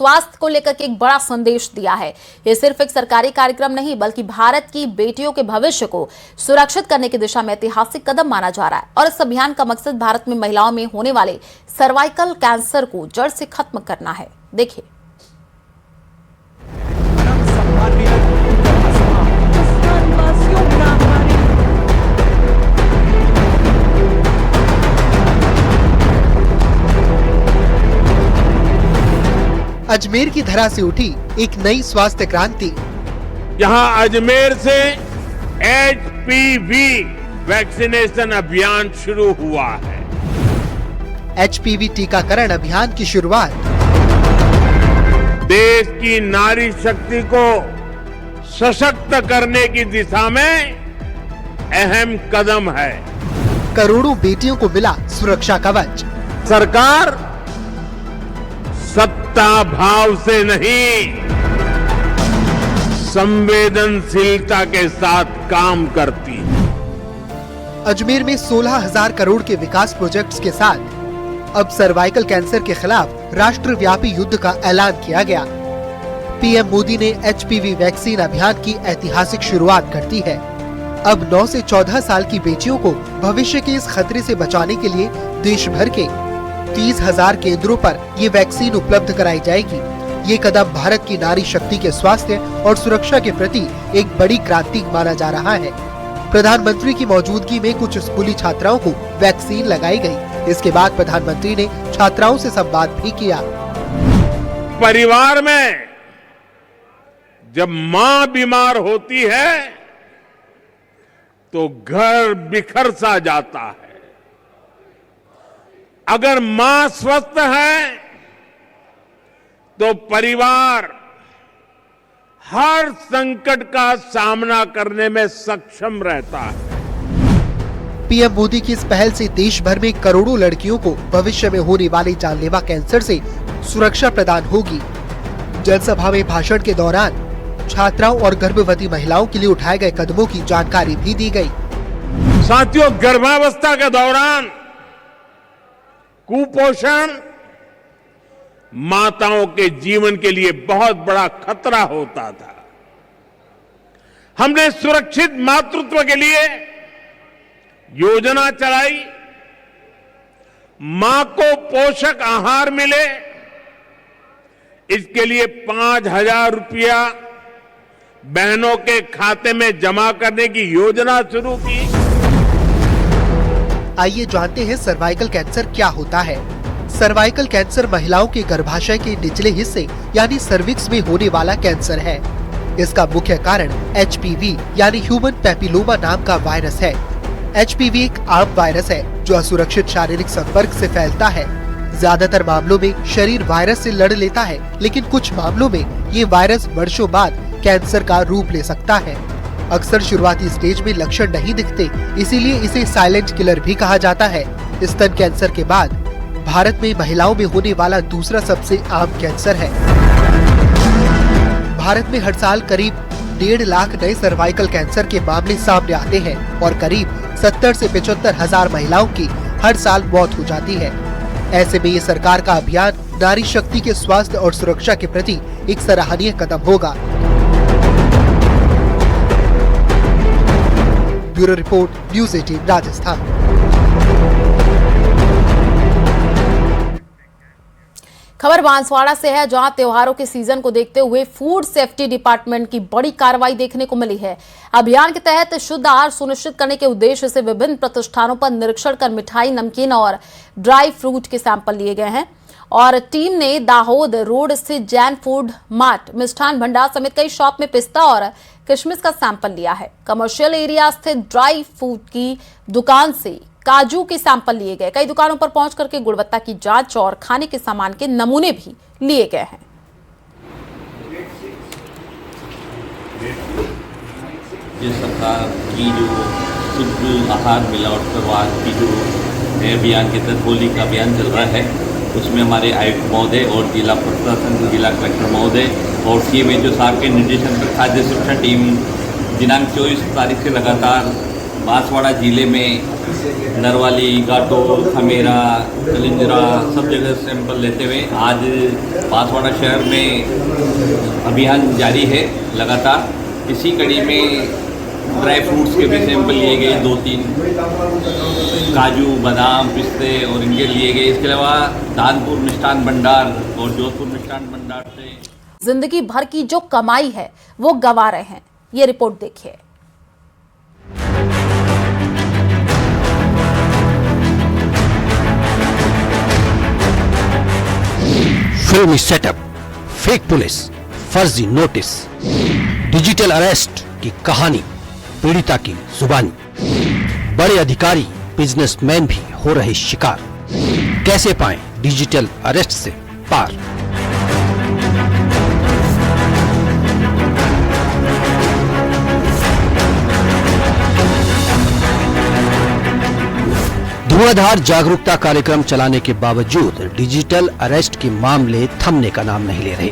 स्वास्थ्य को लेकर के एक बड़ा संदेश दिया है। ये सिर्फ एक सरकारी कार्यक्रम नहीं बल्कि भारत की बेटियों के भविष्य को सुरक्षित करने की दिशा में ऐतिहासिक कदम माना जा रहा है। और इस अभियान का मकसद भारत में महिलाओं में होने वाले सर्वाइकल कैंसर को जड़ से खत्म करना है। देखिए, अजमेर की धरा से उठी एक नई स्वास्थ्य क्रांति। यहां अजमेर से एचपीवी वैक्सीनेशन अभियान शुरू हुआ है। एचपीवी टीकाकरण अभियान की शुरुआत देश की नारी शक्ति को सशक्त करने की दिशा में अहम कदम है। करोड़ों बेटियों को मिला सुरक्षा कवच। सरकार सत्ता भाव से नहीं, संवेदनशीलता के साथ काम करती है। अजमेर में 16,000 करोड़ के विकास प्रोजेक्ट्स के साथ अब सर्वाइकल कैंसर के खिलाफ राष्ट्रव्यापी युद्ध का ऐलान किया गया। पीएम मोदी ने एचपीवी वैक्सीन अभियान की ऐतिहासिक शुरुआत कर दी है। अब 9 से 14 साल की बेटियों को भविष्य के इस खतरे से बचाने के लिए देश भर के 30,000 केंद्रों पर ये वैक्सीन उपलब्ध कराई जाएगी। ये कदम भारत की नारी शक्ति के स्वास्थ्य और सुरक्षा के प्रति एक बड़ी क्रांति माना जा रहा है। प्रधानमंत्री की मौजूदगी में कुछ स्कूली छात्राओं को वैक्सीन लगाई गई। इसके बाद प्रधानमंत्री ने छात्राओं से संवाद भी किया। परिवार में जब माँ बीमार होती है तो घर बिखर सा जाता है। अगर मां स्वस्थ है तो परिवार हर संकट का सामना करने में सक्षम रहता है। पीएम मोदी की इस पहल से देश भर में करोड़ों लड़कियों को भविष्य में होने वाले जानलेवा कैंसर से सुरक्षा प्रदान होगी। जनसभा में भाषण के दौरान छात्राओं और गर्भवती महिलाओं के लिए उठाए गए कदमों की जानकारी भी दी गई। साथियों, गर्भावस्था के दौरान कुपोषण माताओं के जीवन के लिए बहुत बड़ा खतरा होता था। हमने सुरक्षित मातृत्व के लिए योजना चलाई। मां को पोषक आहार मिले, इसके लिए 5,000 रुपया बहनों के खाते में जमा करने की योजना शुरू की। आइए जानते हैं सर्वाइकल कैंसर क्या होता है। सर्वाइकल कैंसर महिलाओं के गर्भाशय के निचले हिस्से यानी सर्विक्स में होने वाला कैंसर है। इसका मुख्य कारण एचपीवी यानी ह्यूमन पैपिलोमा नाम का वायरस है। एचपीवी एक आम वायरस है जो असुरक्षित शारीरिक संपर्क से फैलता है। ज्यादातर मामलों में शरीर वायरस से लड़ लेता है, लेकिन कुछ मामलों में ये वायरस वर्षों बाद कैंसर का रूप ले सकता है। अक्सर शुरुआती स्टेज में लक्षण नहीं दिखते, इसीलिए इसे साइलेंट किलर भी कहा जाता है। स्तन कैंसर के बाद भारत में महिलाओं में होने वाला दूसरा सबसे आम कैंसर है। भारत में हर साल करीब 1.5 लाख नए सर्वाइकल कैंसर के मामले सामने आते हैं और करीब 70 से 75 हजार महिलाओं की हर साल मौत हो जाती है। ऐसे में ये सरकार का अभियान नारी शक्ति के स्वास्थ्य और सुरक्षा के प्रति एक सराहनीय कदम होगा। Bureau report, news 18 Rajasthan. खबर बांसवाड़ा से है, जहां त्योहारों के सीजन को देखते हुए फूड सेफ्टी डिपार्टमेंट की बड़ी कार्रवाई देखने को मिली है। अभियान के तहत शुद्ध आहार सुनिश्चित करने के उद्देश्य से विभिन्न प्रतिष्ठानों पर निरीक्षण कर मिठाई, नमकीन और ड्राई फ्रूट के सैंपल लिए गए हैं। और टीम ने दाहोद रोड स्थित जैन फूड मार्ट, मिष्ठान भंडार समेत कई शॉप में पिस्ता और किशमिश का सैंपल लिया है। कमर्शियल एरिया स्थित ड्राई फ्रूट की दुकान से काजू के सैंपल लिए गए। कई दुकानों पर पहुंच करके गुणवत्ता की जांच और खाने के सामान के नमूने भी लिए गए हैं। ये सरकार की जो शुद्ध आहार मिलावट करवाने की जो नए अभियान के तहत होली का अभियान चल रहा है, उसमें हमारे आयुक्त महोदय और जिला प्रशासन, जिला कलेक्टर महोदय और सीएमएचओ साहब के निर्देशन पर खाद्य सुरक्षा टीम दिनांक 24 तारीख से लगातार बांसवाड़ा जिले में नरवाली, घाटोल, खमेरा, कलिंजरा सब जगह सैंपल लेते हुए आज बांसवाड़ा शहर में अभियान जारी है लगातार। इसी कड़ी में ड्राई फ्रूट्स के भी सैंपल लिए गए, 2-3 काजू, बादाम, पिस्ते और इनके लिए गए। इसके अलावा दानपुर मिष्ठान भंडार और जोधपुर मिष्ठान भंडार से जिंदगी भर की जो कमाई है वो गंवा रहे हैं। ये रिपोर्ट देखिए। फिल्मी सेटअप, फेक पुलिस, फर्जी नोटिस, डिजिटल अरेस्ट की कहानी पीड़िता की जुबानी। बड़े अधिकारी, बिजनेसमैन भी हो रहे शिकार। कैसे पाएं डिजिटल अरेस्ट से पार? धुआंधार जागरूकता कार्यक्रम चलाने के बावजूद डिजिटल अरेस्ट के मामले थमने का नाम नहीं ले रहे।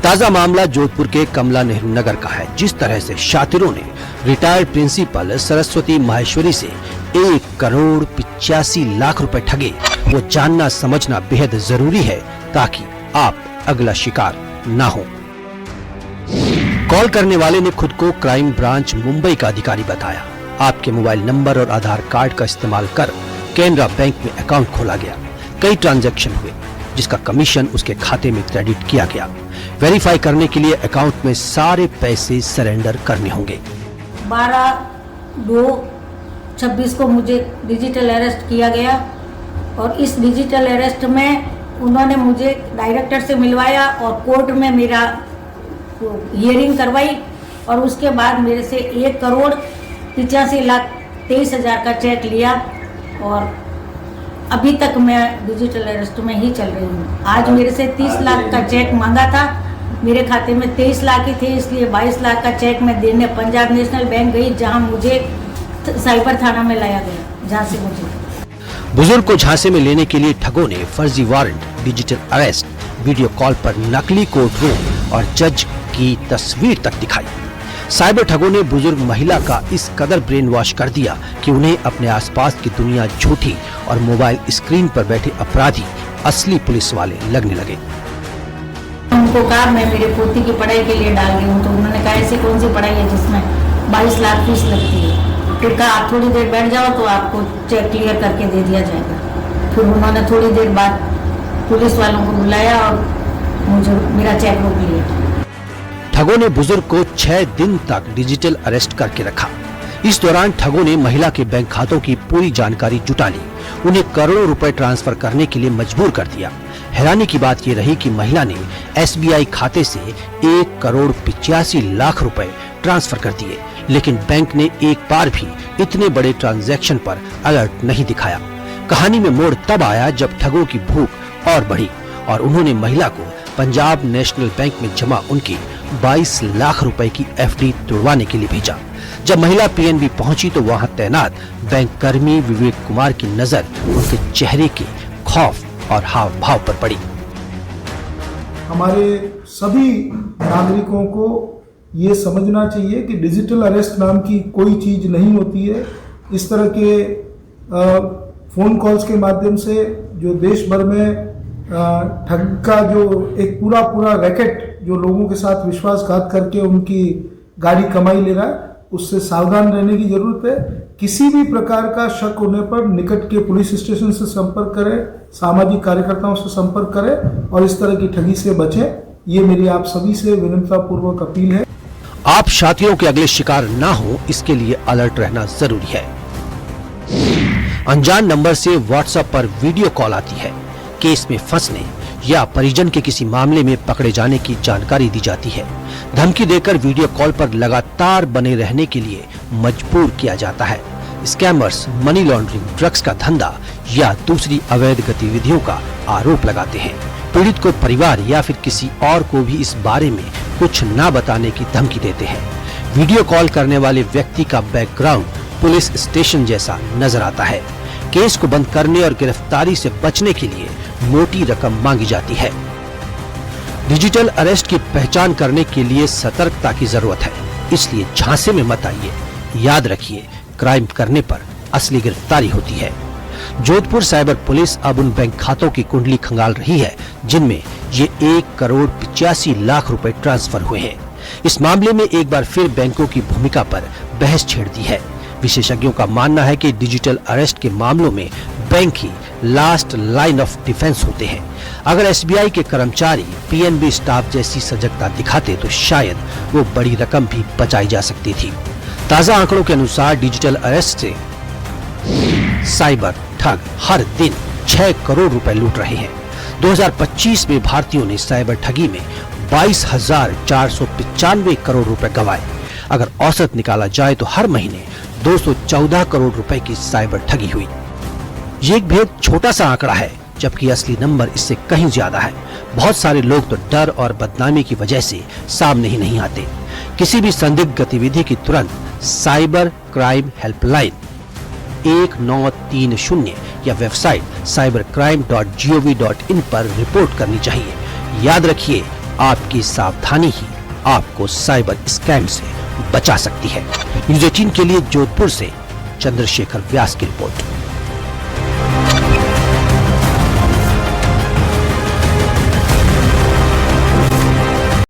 ताजा मामला जोधपुर के कमला नेहरू नगर का है। जिस तरह से शातिरों ने रिटायर्ड प्रिंसिपल सरस्वती माहेश्वरी से 1,85,00,000 रुपए ठगे, वो जानना समझना बेहद जरूरी है ताकि आप अगला शिकार ना हो। कॉल करने वाले ने खुद को क्राइम ब्रांच मुंबई का अधिकारी बताया। आपके मोबाइल नंबर और आधार कार्ड का इस्तेमाल कर केनरा बैंक में अकाउंट खोला गया। कई ट्रांजैक्शन हुए जिसका कमीशन उसके खाते में क्रेडिट किया गया। वेरीफाई करने के लिए अकाउंट में सारे पैसे सरेंडर करने होंगे। 12/2/26 को मुझे डिजिटल अरेस्ट किया गया और इस डिजिटल अरेस्ट में उन्होंने मुझे डायरेक्टर से मिलवाया और कोर्ट में मेरा हियरिंग करवाई और उसके बाद मेरे से 1,85,23,000 का चेक लिया और अभी तक मैं डिजिटल अरेस्ट में ही चल रही हूँ। आज मेरे से 30 लाख का चेक मांगा था, मेरे खाते में 23 लाख ही थे, इसलिए 22 लाख का चेक मैं देने पंजाब नेशनल बैंक गई, जहाँ मुझे साइबर थाना में लाया गया, जहाँ से मुझे बुजुर्ग को झांसे में लेने के लिए ठगों ने फर्जी warrant, digital arrest, video call पर नकली कोर्ट रूम और जज की तस्वीर तक दिखाई। साइबर ठगों ने बुजुर्ग महिला का इस कदर ब्रेन वॉश कर दिया कि उन्हें अपने आसपास की दुनिया झूठी और मोबाइल स्क्रीन पर बैठे अपराधी असली पुलिस वाले लगने लगे। उनको कहा मैं मेरे पोती की पढ़ाई के लिए डाल रही हूँ, तो उन्होंने कहा ऐसी कौन सी पढ़ाई है जिसमें 22 लाख फीस लगती है। फिर कहा आप थोड़ी देर बैठ जाओ तो आपको चेक क्लियर करके दे दिया जाएगा। फिर उन्होंने थोड़ी देर बाद पुलिस वालों को बुलाया और मुझे मेरा चेक रोक लिया। ठगों ने बुजुर्ग को 6 दिन तक डिजिटल अरेस्ट करके रखा। इस दौरान ठगों ने महिला के बैंक खातों की पूरी जानकारी जुटा ली, उन्हें करोड़ों रुपए ट्रांसफर करने के लिए मजबूर कर दिया। हैरानी की बात यह रही कि महिला ने SBI खाते से 1,85,00,000 रुपए ट्रांसफर कर दिए, लेकिन बैंक ने एक बार भी इतने बड़े ट्रांजैक्शन पर अलर्ट नहीं दिखाया। कहानी में मोड़ तब आया जब ठगों की भूख और बढ़ी और उन्होंने महिला को पंजाब नेशनल बैंक में जमा उनकी 22 लाख रुपए की FD तोड़वाने के लिए भेजा। जब महिला PNB पहुंची तो वहां तैनात बैंक कर्मी विवेक कुमार की नजर उनके चेहरे के खौफ और हाव भाव पर पड़ी। हमारे सभी नागरिकों को ये समझना चाहिए कि डिजिटल अरेस्ट नाम की कोई चीज नहीं होती है। इस तरह के फोन कॉल्स के माध्यम से जो देश भर में ठग का जो एक पूरा रैकेट जो लोगों के साथ विश्वासघात करके उनकी गाड़ी कमाई ले रहा है, उससे सावधान रहने की जरूरत है। किसी भी प्रकार का शक होने पर निकट के पुलिस स्टेशन से संपर्क करें, सामाजिक कार्यकर्ताओं से संपर्क करें और इस तरह की ठगी से बचें। ये मेरी आप सभी से विनम्रतापूर्वक अपील है। आप शातिरों के अगले शिकार ना हो, इसके लिए अलर्ट रहना जरूरी है। अनजान नंबर से व्हाट्सएप पर वीडियो कॉल आती है। केस में फंसने या परिजन के किसी मामले में पकड़े जाने की जानकारी दी जाती है। धमकी देकर वीडियो कॉल पर लगातार बने रहने के लिए मजबूर किया जाता है। स्कैमर्स मनी लॉन्ड्रिंग, ड्रग्स का धंधा या दूसरी अवैध गतिविधियों का आरोप लगाते हैं। पीड़ित को परिवार या फिर किसी और को भी इस बारे में कुछ न बताने की धमकी देते हैं। वीडियो कॉल करने वाले व्यक्ति का बैकग्राउंड पुलिस स्टेशन जैसा नजर आता है। केस को बंद करने और गिरफ्तारी से बचने के लिए मोटी रकम मांगी जाती है। डिजिटल अरेस्ट की पहचान करने के लिए सतर्कता की जरूरत है, इसलिए झांसे में मत आइए। याद रखिए, क्राइम करने पर असली गिरफ्तारी होती है। जोधपुर साइबर पुलिस अब उन बैंक खातों की कुंडली खंगाल रही है जिनमें ये 1,85,00,000 रुपए ट्रांसफर हुए हैं। इस मामले में एक बार फिर बैंकों की भूमिका पर बहस छेड़ दी है। विशेषज्ञों का मानना है कि डिजिटल अरेस्ट के मामलों में bank he last line of defence होते हैं। अगर एसबीआई के कर्मचारी पीएनबी स्टाफ जैसी सजगता दिखाते तो शायद वो बड़ी रकम भी बचाई जा सकती थी। ताजा आंकड़ों के अनुसार डिजिटल अरेस्ट से साइबर ठग हर दिन 6 करोड़ रुपए लूट रहे हैं। 2025 में भारतीयों ने साइबर ठगी में 22,495 करोड़ रुपए गंवाए। अगर औसत निकाला जाए तो हर महीने 214 करोड़ रुपए की साइबर ठगी हुई। ये एक भेद छोटा सा आंकड़ा है, जबकि असली नंबर इससे कहीं ज्यादा है। बहुत सारे लोग तो डर और बदनामी की वजह से सामने ही नहीं आते। किसी भी संदिग्ध गतिविधि की तुरंत साइबर क्राइम हेल्पलाइन 1930 या वेबसाइट cybercrime.gov.in पर रिपोर्ट करनी चाहिए। याद रखिए, आपकी सावधानी ही आपको साइबर स्कैम से बचा सकती है। न्यूज़ 18 के लिए जोधपुर से चंद्रशेखर व्यास की रिपोर्ट।